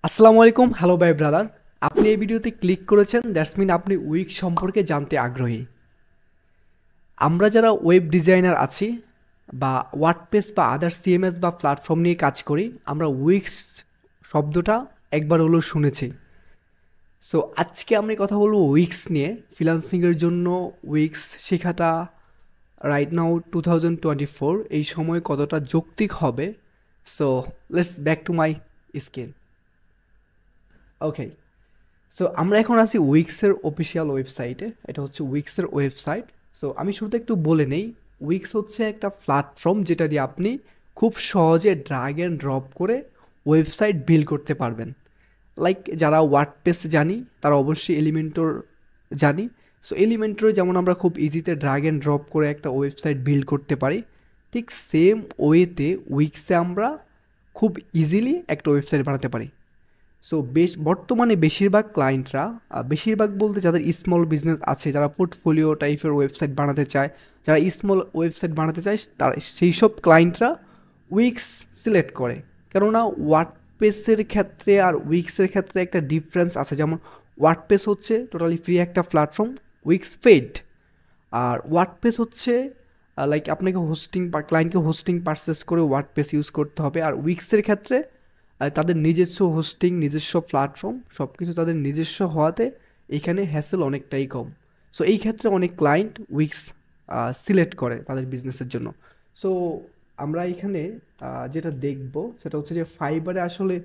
আসসালামু আলাইকুম, হ্যালো ভাই ব্রাদার। আপনি এই ভিডিওতে ক্লিক করেছেন, দ্যাটস মিন আপনি উইক্স সম্পর্কে জানতে আগ্রহী। আমরা যারা ওয়েব ডিজাইনার আছি বা ওয়ার্ডপ্রেস বা আদার সিএমএস বা প্ল্যাটফর্ম নিয়ে কাজ করি, আমরা উইক্স শব্দটা একবার হলেও শুনেছি। সো আজকে আমি কথা বলবো উইক্স নিয়ে। ফ্রিল্যান্সিংয়ের জন্য উইক্স শেখাটা রাইট নাও 2024 এই সময় কতটা যৌক্তিক হবে। So let's back to my screen. Okay, so আমরা এখন আছি উইক্সের অফিসিয়াল ওয়েবসাইটে। এটা হচ্ছে উইক্সের ওয়েবসাইট। সো আমি শুরুতে একটু বলে নেই, উইক্স হচ্ছে একটা প্ল্যাটফর্ম যেটা দিয়ে আপনি খুব সহজে ড্র্যাগ অ্যান্ড ড্রপ করে ওয়েবসাইট বিল্ড করতে পারবেন। লাইক যারা ওয়ার্ডপ্রেস জানি তারা অবশ্যই এলিমেন্টর জানি। সো এলিমেন্টরে যেমন আমরা খুব ইজিতে ড্র্যাগ অ্যান্ড ড্রপ করে একটা ওয়েবসাইট বিল্ড করতে পারি, ঠিক সেম ওয়েতে উইক্সে আমরা খুব ইজিলি একটা ওয়েবসাইট বানাতে পারি। সো বর্তমানে বেশিরভাগ ক্লায়েন্টরা, বেশিরভাগ বলতে যাদের স্মল বিজনেস আছে, যারা পোর্টফোলিও টাইপের ওয়েবসাইট বানাতে চায়, যারা স্মল ওয়েবসাইট বানাতে চায়, তারা সেই সব ক্লায়েন্টরা উইক্স সিলেক্ট করে। কেননা ওয়ার্ডপ্রেসের ক্ষেত্রে আর উইক্সের ক্ষেত্রে একটা ডিফারেন্স আছে। যেমন ওয়ার্ডপ্রেস হচ্ছে টোটালি ফ্রি একটা প্ল্যাটফর্ম, উইক্স পেইড। আর ওয়ার্ডপ্রেস হচ্ছে লাইক আপনাকে হোস্টিং বা ক্লায়েন্টকে হোস্টিং পারচেস করে ওয়ার্ডপ্রেস ইউজ করতে হবে। আর উইক্সের ক্ষেত্রে তাদের নিজস্ব হোস্টিং, নিজস্ব প্ল্যাটফর্ম, সব কিছু তাদের নিজস্ব হওয়াতে এখানে হ্যাসেল অনেকটাই কম। সো এই ক্ষেত্রে অনেক ক্লায়েন্ট উইক্স সিলেক্ট করে তাদের বিজনেসের জন্য। সো আমরা এখানে যেটা দেখব সেটা হচ্ছে যে ফাইবারে আসলে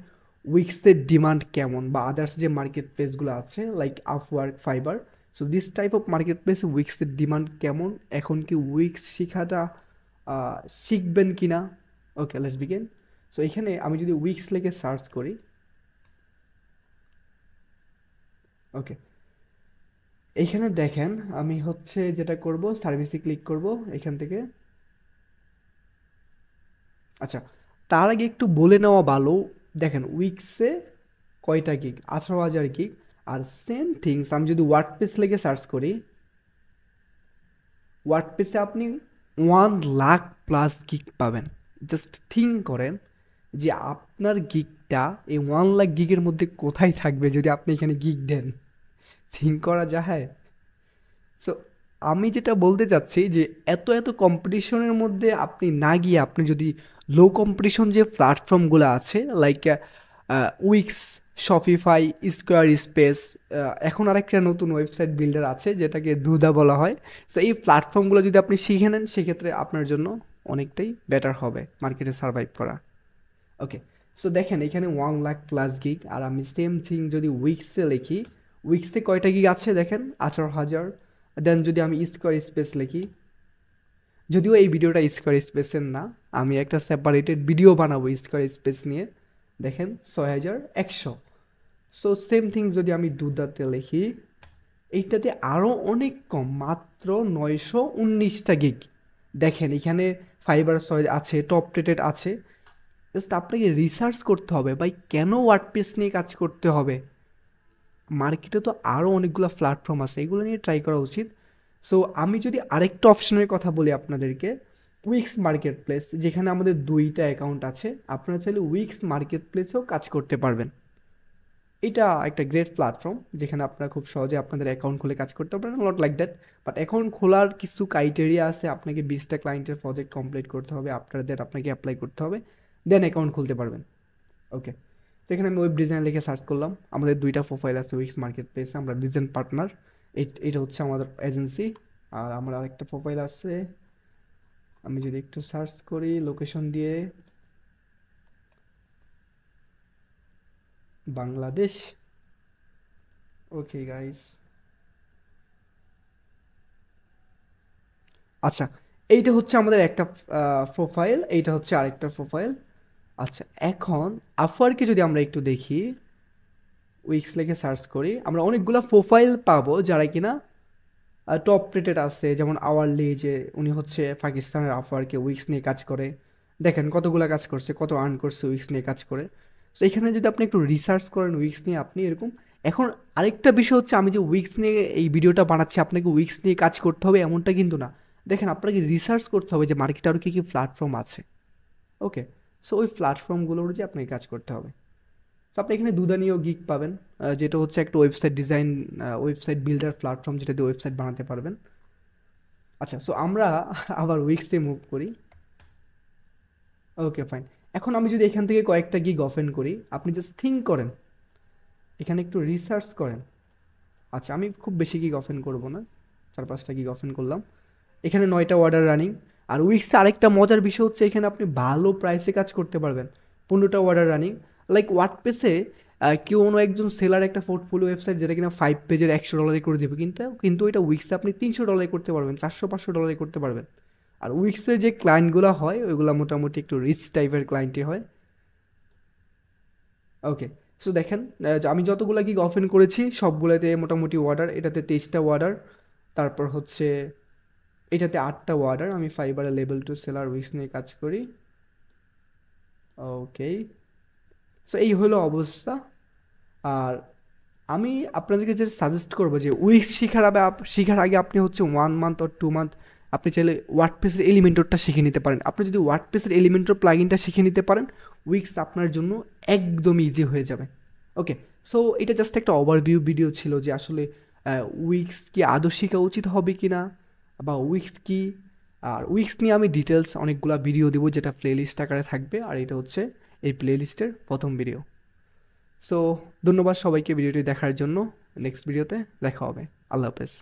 উইক্সের ডিমান্ড কেমন, বা আদার্স যে মার্কেট প্লেসগুলো আছে like Upwork, fibre. So this type of market প্লেসে উইক্সের ডিমান্ড কেমন, এখন কি উইক্স শেখাটা শিখবেন কি না। ওকে, লেটস বিগিন। সো এখানে আমি যদি উইক্স লিখে সার্চ করি, ওকে, এইখানে দেখেন আমি হচ্ছে যেটা করব, সার্ভিসে ক্লিক করব এখান থেকে। আচ্ছা, তার আগে একটু বলে নেওয়া ভালো। দেখেন উইক্সে কয়টা গিগ, 18,000 গিগ। আর সেম থিংস আমি যদি ওয়ার্ডপ্রেস লিখে সার্চ করি, ওয়ার্ডপ্রেসে আপনি 1 লাখ প্লাস গিগ পাবেন। জাস্ট থিঙ্ক করেন যে আপনার গিগটা এই 1 লাখ গিগের মধ্যে কোথায় থাকবে যদি আপনি এখানে গিগ দেন। থিঙ্ক করা যায়। সো আমি যেটা বলতে চাচ্ছি যে এত এত কম্পিটিশনের মধ্যে আপনি না গিয়ে, আপনি যদি লো কম্পিটিশন যে প্ল্যাটফর্মগুলো আছে like weeks, Shopify, square space, এখন আরেকটা নতুন ওয়েবসাইট বিল্ডার আছে যেটাকে দুদা বলা হয়। সো এই প্ল্যাটফর্মগুলো যদি আপনি শিখে নেন, সেক্ষেত্রে আপনার জন্য অনেকটাই বেটার হবে মার্কেটে সার্ভাইভ করা। ওকে, সো দেখেন এখানে 1 লাখ প্লাস গিগ। আর আমি সেম থিং যদি উইক্সে লিখি, উইক্সে কয়টা গিগ আছে দেখেন, 18,000। দেন যদি আমি স্কোয়ার স্পেস লিখি, যদিও এই ভিডিওটা স্কোয়ার স্পেসের না, আমি একটা সেপারেটেড ভিডিও বানাবো স্কোয়ার স্পেস নিয়ে। দেখেন 6,100। সো সেম থিং যদি আমি দুধাতে লিখি, এইটাতে আরও অনেক কম, মাত্র 919টা গিগ। দেখেন এখানে ফাইবার আছে, টপ রেটেড আছে। জাস্ট আপনাকে রিসার্চ করতে হবে ভাই, কেন ওয়ার্ডপ্রেস নিয়ে কাজ করতে হবে। মার্কেটে তো আরও অনেকগুলো প্ল্যাটফর্ম আছে, এগুলো নিয়ে ট্রাই করা উচিত। সো আমি যদি আরেকটা অপশনের কথা বলি আপনাদেরকে, উইক্স মার্কেট প্লেস, যেখানে আমাদের 2টা অ্যাকাউন্ট আছে। আপনারা চাইলে উইক্স মার্কেট প্লেসেও কাজ করতে পারবেন। এটা একটা গ্রেট প্ল্যাটফর্ম যেখানে আপনারা খুব সহজে আপনাদের অ্যাকাউন্ট খুলে কাজ করতে পারেন, not like that. But account খোলার কিছু ক্রাইটেরিয়া আছে, আপনাকে 20টা ক্লায়েন্টের প্রজেক্ট কমপ্লিট করতে হবে, আপনাদের আপনাকে অ্যাপ্লাই করতে হবে, দেন অ্যাকাউন্ট খুলতে পারবেন। ওকে, তো এখানে আমি ওয়েব ডিজাইন লিখে সার্চ করলাম। আমাদের 2টা প্রোফাইল আছে উইক্স মার্কেট প্লেসে, আমরা ডিজাইন পার্টনার। এটা হচ্ছে আমাদের এজেন্সি। আর আমার আরেকটা প্রোফাইল আছে, আমি যদি একটু সার্চ করি লোকেশন দিয়ে, বাংলাদেশ। ওকে গাইস, আচ্ছা, এইটা হচ্ছে আমাদের একটা প্রোফাইল, এইটা হচ্ছে আরেকটা প্রোফাইল। আচ্ছা, এখন আফওয়ার্কে যদি আমরা একটু দেখি, উইক্স লিখে সার্চ করি, আমরা অনেকগুলো প্রোফাইল পাবো যারা কিনা টপ রেটেড আছে। যেমন আওয়ারলি, যে উনি হচ্ছে পাকিস্তানের আফওয়ার্কে উইক্স নিয়ে কাজ করে। দেখেন কতগুলো কাজ করছে, কত আর্ন করছে উইক্স নিয়ে কাজ করে। সো এখানে যদি আপনি একটু রিসার্চ করেন উইক্স নিয়ে, আপনি এরকম। এখন আরেকটা বিষয় হচ্ছে, আমি যে উইক্স নিয়ে এই ভিডিওটা বানাচ্ছি, আপনাকে উইক্স নিয়ে কাজ করতে হবে এমনটা কিন্তু না। দেখেন আপনাকে রিসার্চ করতে হবে যে মার্কেটে আরও কী কী প্ল্যাটফর্ম আছে। ওকে, সো ওই প্ল্যাটফর্মগুলোর যে আপনাকে কাজ করতে হবে। সো আপনি এখানে দুদানিও গিগ পাবেন, যেটা হচ্ছে একটা website design, website builder platform, যেটা দিয়ে ওয়েবসাইট বানাতে পারবেন। আচ্ছা, সো আমরা আবার উইক্সে মুভ করি। Okay fine. এখন আমি যদি এখান থেকে কয়েকটা গিগ ওপেন করি, আপনি জাস্ট থিঙ্ক করেন, এখানে একটু রিসার্চ করেন। আচ্ছা, আমি খুব বেশি গিগ ওপেন করব না, 4-5টা গিগ ওপেন করলাম। এখানে 9টা অর্ডার রানিং। আর উইক্সে আরেকটা মজার বিষয় হচ্ছে এখানে আপনি ভালো প্রাইসে কাজ করতে পারবেন। 15টা অর্ডার রানিং। লাইক ওয়ার্ডপ্রেসে কেউ কোনো একজন সেলার একটা পোর্টফোলিও ওয়েবসাইট যেটা কিনা 5 পেজের $100 করে দেবে, কিন্তু এটা উইক্সে আপনি $300 করতে পারবেন, $400-500 করতে পারবেন। আর উইক্সের যে ক্লায়েন্টগুলো হয় ওইগুলো মোটামুটি একটু রিচ টাইপের ক্লায়েন্টই হয়। ওকে, সো দেখেন, যে আমি যতগুলো গিগ ওপেন করেছি সবগুলোতে মোটামুটি অর্ডার। এটাতে 23টা অর্ডার, তারপর হচ্ছে এটাতে 8টা অর্ডার। আমি ফাইবারে লেভেল 2 সেলার উইক্স নিয়ে কাজ করি। ওকে, সো এই হলো অবস্থা। আর আমি আপনাদেরকে যে সাজেস্ট করবো যে উইক্স শিখার আগে আপনি হচ্ছে 1 মান্থ অর 2 মান্থ আপনি চাইলে ওয়ার্ডপ্রেসের এলিমেন্টরটা শিখে নিতে পারেন। আপনি যদি ওয়ার্ডপ্রেসের এলিমেন্টর প্লাগইনটা শিখে নিতে পারেন, উইক্স আপনার জন্য একদম ইজি হয়ে যাবে। ওকে, সো এটা জাস্ট একটা ওভারভিউ ভিডিও ছিল যে আসলে উইক্স কি আদৌ শেখা উচিত হবে কি না, বা উইক্স কি। আর উইক্স নিয়ে আমি ডিটেলস অনেকগুলো ভিডিও দেবো, যেটা প্লেলিস্ট আকারে থাকবে, আর এটা হচ্ছে এই প্লেলিস্টের প্রথম ভিডিও। সো ধন্যবাদ সবাইকে ভিডিওটি দেখার জন্য। নেক্সট ভিডিওতে দেখা হবে। আল্লাহ হাফেজ।